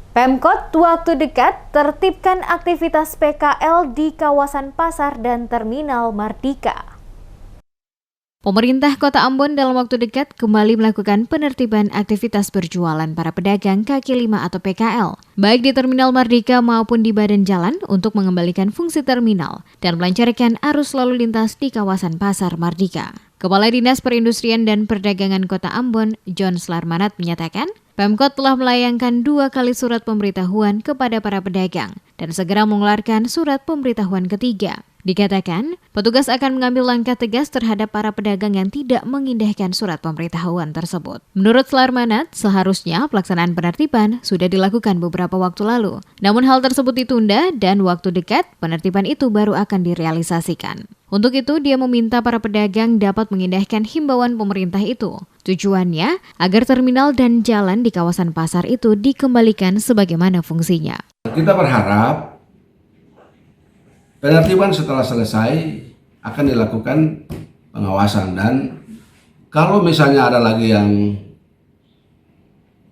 Pemkot waktu dekat tertibkan aktivitas PKL di kawasan pasar dan terminal Mardika. Pemerintah Kota Ambon dalam waktu dekat kembali melakukan penertiban aktivitas berjualan para pedagang kaki lima atau PKL, baik di Terminal Mardika maupun di badan jalan untuk mengembalikan fungsi terminal dan melancarkan arus lalu lintas di kawasan Pasar Mardika. Kepala Dinas Perindustrian dan Perdagangan Kota Ambon, John Slarmanat menyatakan, Pemkot telah melayangkan 2 kali surat pemberitahuan kepada para pedagang dan segera mengeluarkan surat pemberitahuan ketiga. Dikatakan, petugas akan mengambil langkah tegas terhadap para pedagang yang tidak mengindahkan surat pemberitahuan tersebut. Menurut Slarmanat, seharusnya pelaksanaan penertiban sudah dilakukan beberapa waktu lalu. Namun hal tersebut ditunda dan waktu dekat penertiban itu baru akan direalisasikan. Untuk itu, dia meminta para pedagang dapat mengindahkan himbauan pemerintah itu. Tujuannya agar terminal dan jalan di kawasan pasar itu dikembalikan sebagaimana fungsinya. Kita berharap penertiban setelah selesai akan dilakukan pengawasan, dan kalau misalnya ada lagi yang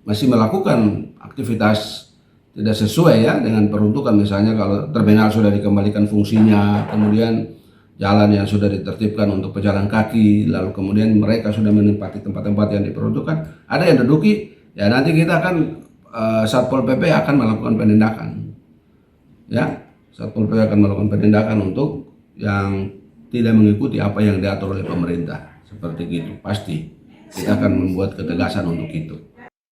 masih melakukan aktivitas tidak sesuai ya dengan peruntukan, misalnya kalau terminal sudah dikembalikan fungsinya, kemudian jalan yang sudah ditertibkan untuk pejalan kaki, lalu kemudian mereka sudah menempati tempat-tempat yang diperuntukkan, ada yang duduki, ya nanti kita akan Satpol PP akan melakukan penindakan, ya. Satpol PP akan melakukan penindakan untuk yang tidak mengikuti apa yang diatur oleh pemerintah. Seperti itu, pasti kita akan membuat ketegasan untuk itu.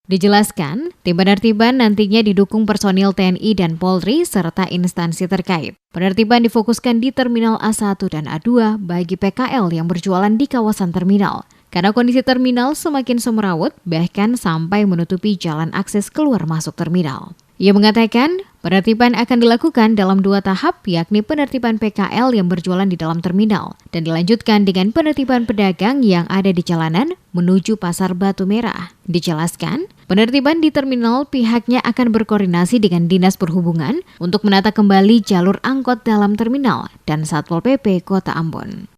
Dijelaskan, tim penertiban nantinya didukung personil TNI dan Polri serta instansi terkait. Penertiban difokuskan di Terminal A1 dan A2 bagi PKL yang berjualan di kawasan terminal. Karena kondisi terminal semakin semerawut, bahkan sampai menutupi jalan akses keluar masuk terminal. Ia mengatakan, penertiban akan dilakukan dalam 2 tahap, yakni penertiban PKL yang berjualan di dalam terminal, dan dilanjutkan dengan penertiban pedagang yang ada di jalanan menuju Pasar Batu Merah. Dijelaskan, penertiban di terminal pihaknya akan berkoordinasi dengan Dinas Perhubungan untuk menata kembali jalur angkot dalam terminal dan Satpol PP Kota Ambon.